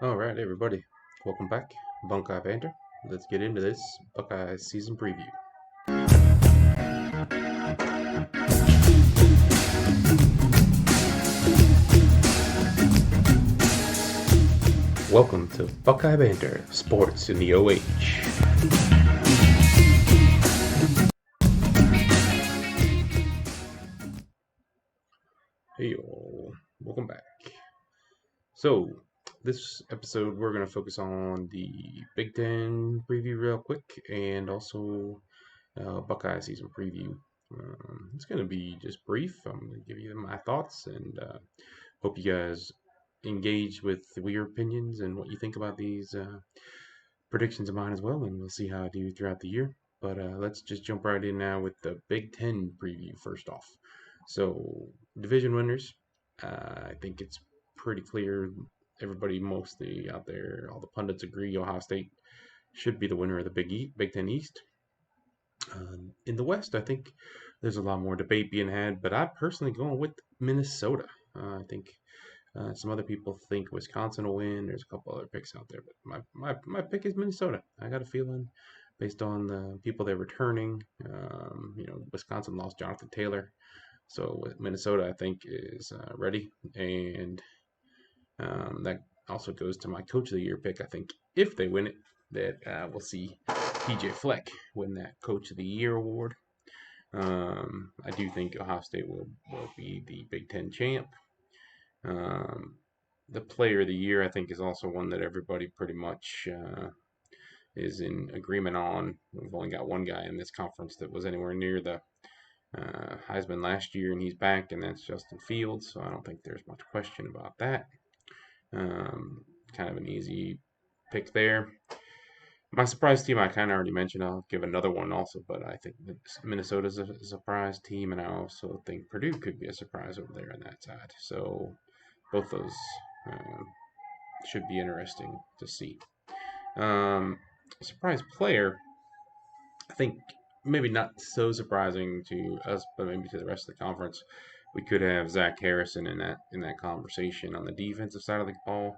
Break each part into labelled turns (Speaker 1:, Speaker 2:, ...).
Speaker 1: All right, everybody, welcome back, Buckeye Banter. Let's get into this Buckeye season preview. Welcome to Buckeye Banter, sports in the OH. Hey, all, welcome back. So, this episode we're going to focus on the Big Ten preview real quick, and also Buckeye season preview. It's going to be just brief. I'm going to give you my thoughts and hope you guys engage with your opinions and what you think about these predictions of mine as well, and we'll see how I do throughout the year. But let's just jump right in now with the Big Ten preview first off. So, division winners, I think it's pretty clear. Everybody mostly out there, all the pundits agree Ohio State should be the winner of the Big Ten East. In the West, I think there's a lot more debate being had, but I'm personally going with Minnesota. I think some other people think Wisconsin will win. There's a couple other picks out there, but my pick is Minnesota. I got a feeling based on the people they're returning. Wisconsin lost Jonathan Taylor. So Minnesota, I think, is ready. And that also goes to my Coach of the Year pick. I think if they win it, that we'll see PJ Fleck win that Coach of the Year award. I do think Ohio State will be the Big Ten champ. Um, the Player of the Year, I think, is also one that everybody pretty much is in agreement on. We've only got one guy in this conference that was anywhere near the Heisman last year, and he's back, and that's Justin Fields. So I don't think there's much question about that. Kind of an easy pick there. My surprise team, I kind of already mentioned. I'll give another one also, but I think Minnesota's a surprise team, and I also think Purdue could be a surprise over there on that side. So both those um, should be interesting to see. Um, Surprise player, I think maybe not so surprising to us, but maybe to the rest of the conference. We could have Zach Harrison in that conversation on the defensive side of the ball.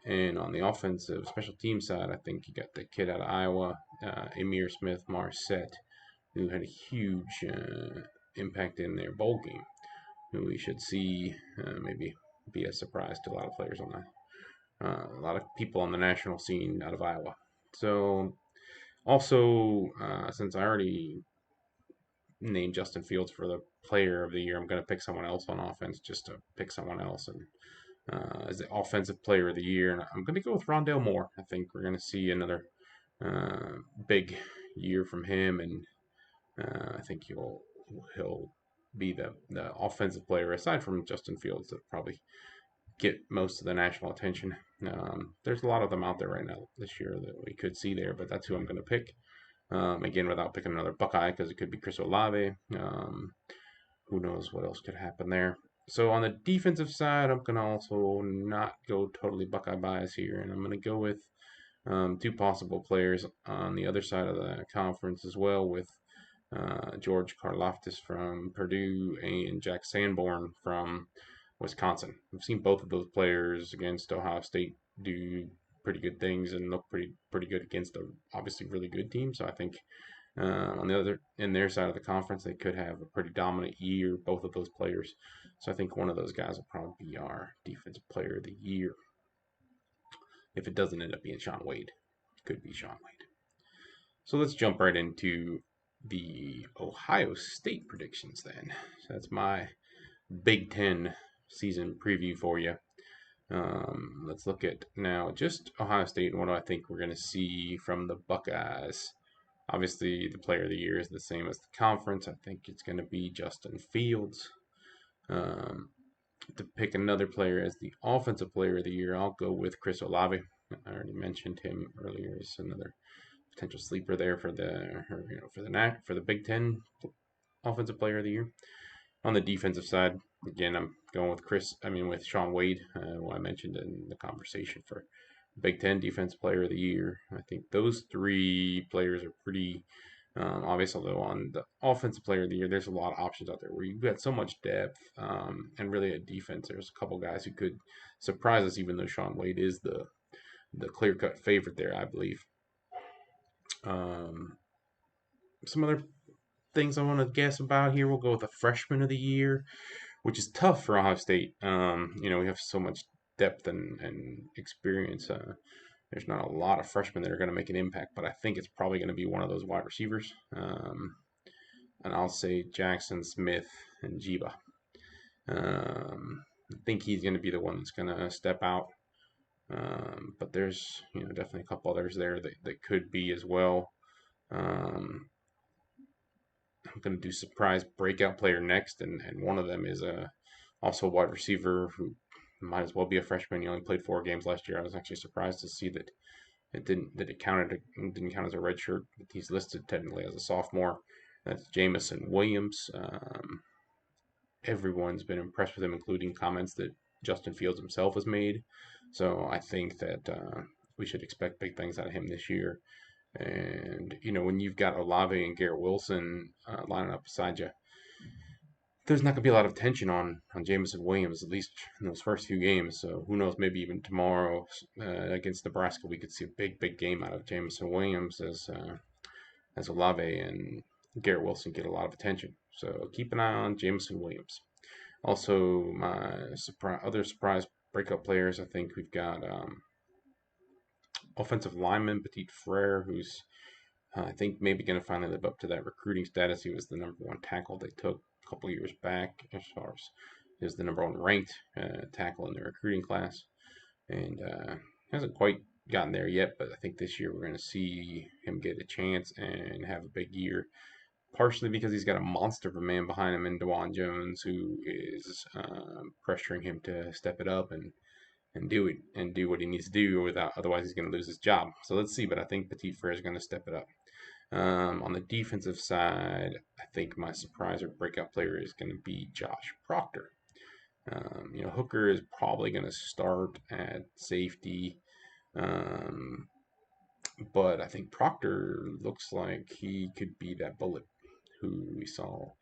Speaker 1: And on the offensive special team side, I think you got the kid out of Iowa, Emir Smith Marset, who had a huge impact in their bowl game, who we should see maybe be a surprise to a lot of players on a lot of people on the national scene out of Iowa. So also, since I already named Justin Fields for the player of the year, I'm going to pick someone else on offense just to pick someone else and as the offensive player of the year. And I'm going to go with Rondale Moore. I think we're going to see another big year from him, and I think he'll be the offensive player aside from Justin Fields that probably get most of the national attention. There's a lot of them out there right now this year that we could see there, but that's who I'm going to pick. Again, without picking another Buckeye, because it could be Chris Olave. Who knows what else could happen there. So on the defensive side, I'm going to also not go totally Buckeye bias here, and I'm going to go with two possible players on the other side of the conference as well, with George Karlaftis from Purdue and Jack Sanborn from Wisconsin. I've seen both of those players against Ohio State do pretty good things and look pretty good against a obviously really good team. So I think on the other in their side of the conference, they could have a pretty dominant year, both of those players. So I think one of those guys will probably be our defensive player of the year. If it doesn't end up being Shaun Wade, it could be Shaun Wade. So let's jump right into the Ohio State predictions then. So that's my Big Ten season preview for you. Let's look at now just Ohio State and what do I think we're going to see from the Buckeyes. Obviously, the player of the year is the same as the conference. I think it's going to be Justin Fields. Um, to pick another player as the offensive player of the year, I'll go with Chris Olave. I already mentioned him earlier as another potential sleeper there for the Big Ten offensive player of the year. On the defensive side, again, I'm going with Shaun Wade, who I mentioned in the conversation for Big Ten Defense Player of the Year. I think those three players are pretty obvious, although on the Offensive Player of the Year, there's a lot of options out there where you've got so much depth and really a defense. There's a couple guys who could surprise us, even though Shaun Wade is the the clear-cut favorite there, I believe. Um, some other things I want to guess about here. We'll go with the freshman of the year, which is tough for Ohio State. We have so much depth and experience. There's not a lot of freshmen that are going to make an impact, but I think it's probably going to be one of those wide receivers. And I'll say Jackson Smith and Jiba. I think he's going to be the one that's going to step out. But there's definitely a couple others there that could be as well. Um, I'm going to do surprise breakout player next, and one of them is also a wide receiver who might as well be a freshman. He only played 4 games last year. I was actually surprised to see that it didn't count as a red shirt. He's listed technically as a sophomore. That's Jamison Williams. Everyone's been impressed with him, including comments that Justin Fields himself has made. So I think that we should expect big things out of him this year. And when you've got Olave and Garrett Wilson lining up beside you, there's not going to be a lot of tension on Jamison Williams, at least in those first few games. So who knows? Maybe even tomorrow against Nebraska, we could see a big game out of Jamison Williams as Olave and Garrett Wilson get a lot of attention. So keep an eye on Jamison Williams. Also, my other surprise breakout players. I think we've got offensive lineman Petit Frere, who's I think maybe going to finally live up to that recruiting status. He was the #1 tackle they took a couple years back, as far as he was the #1 ranked tackle in the recruiting class, and hasn't quite gotten there yet. But I think this year we're going to see him get a chance and have a big year. Partially because he's got a monster of a man behind him in Dewan Jones, who is pressuring him to step it up and do it and do what he needs to do, without otherwise he's going to lose his job. So let's see. But I think Petit Frere is going to step it up. On the defensive side, I think my surprise or breakout player is going to be Josh Proctor. Hooker is probably going to start at safety, but I think Proctor looks like he could be that bullet who we saw,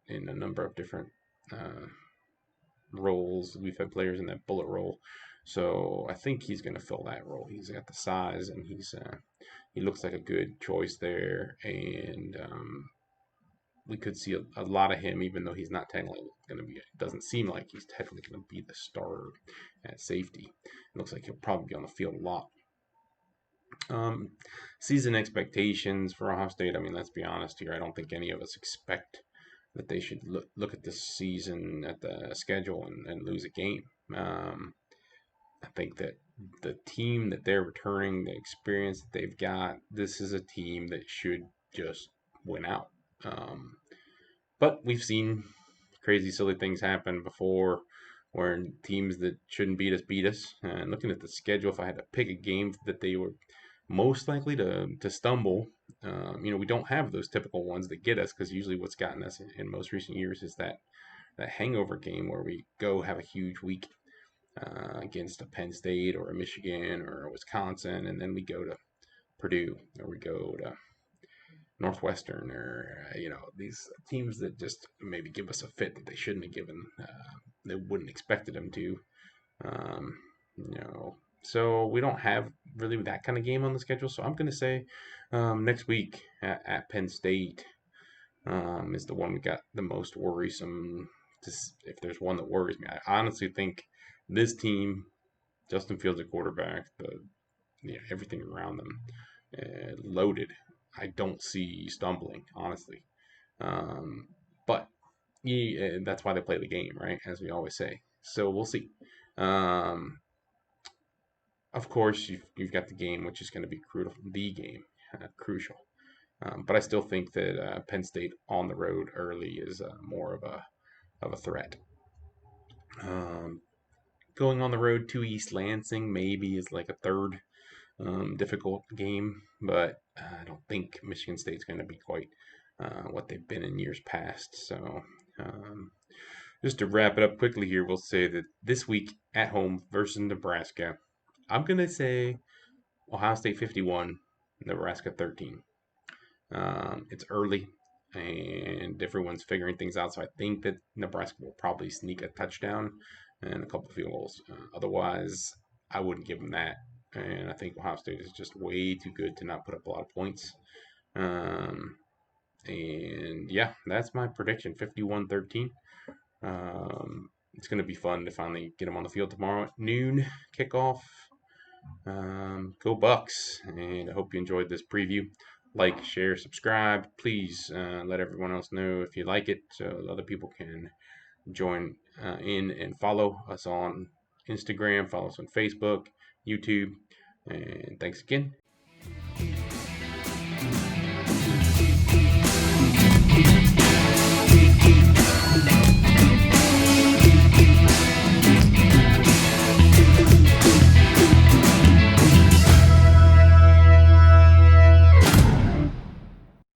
Speaker 1: in a number of different roles. We've had players in that bullet role, so I think he's going to fill that role. He's got the size, and he looks like a good choice there, and we could see a lot of him, even though he's not technically going to be. It doesn't seem like he's technically going to be the starter at safety. It looks like he'll probably be on the field a lot. Season expectations for Ohio State. I mean, let's be honest here. I don't think any of us expect that they should look at this season at the schedule and lose a game. I think that the team that they're returning, the experience that they've got, this is a team that should just win out. But we've seen crazy, silly things happen before, where teams that shouldn't beat us. And looking at the schedule, if I had to pick a game that they were most likely to stumble, we don't have those typical ones that get us, because usually what's gotten us in most recent years is that hangover game where we go have a huge week against a Penn State or a Michigan or a Wisconsin, and then we go to Purdue or we go to Northwestern, or these teams that just maybe give us a fit that they shouldn't have given. They wouldn't expected them to. Um, so we don't have really that kind of game on the schedule. So I'm going to say next week at Penn State is the one we got the most worrisome. If there's one that worries me, I honestly think this team, Justin Fields at quarterback, everything around them loaded. I don't see stumbling, honestly. But that's why they play the game, right? As we always say. So we'll see. Um, of course, you've got the game, which is going to be crucial. But I still think that Penn State on the road early is more of a threat. Um, Going on the road to East Lansing maybe is like a third difficult game, but I don't think Michigan State's going to be quite what they've been in years past. So, just to wrap it up quickly here, we'll say that this week at home versus Nebraska, I'm going to say Ohio State 51, Nebraska 13. It's early and everyone's figuring things out, so I think that Nebraska will probably sneak a touchdown and a couple field goals. Otherwise, I wouldn't give them that. and I think Ohio State is just way too good to not put up a lot of points. Um, and yeah, that's my prediction, 51-13. It's going to be fun to finally get them on the field tomorrow at noon kickoff. Go Bucks, and I hope you enjoyed this preview. Like, share, subscribe. Please let everyone else know if you like it so other people can join in and follow us on Instagram, follow us on Facebook, YouTube, and thanks again.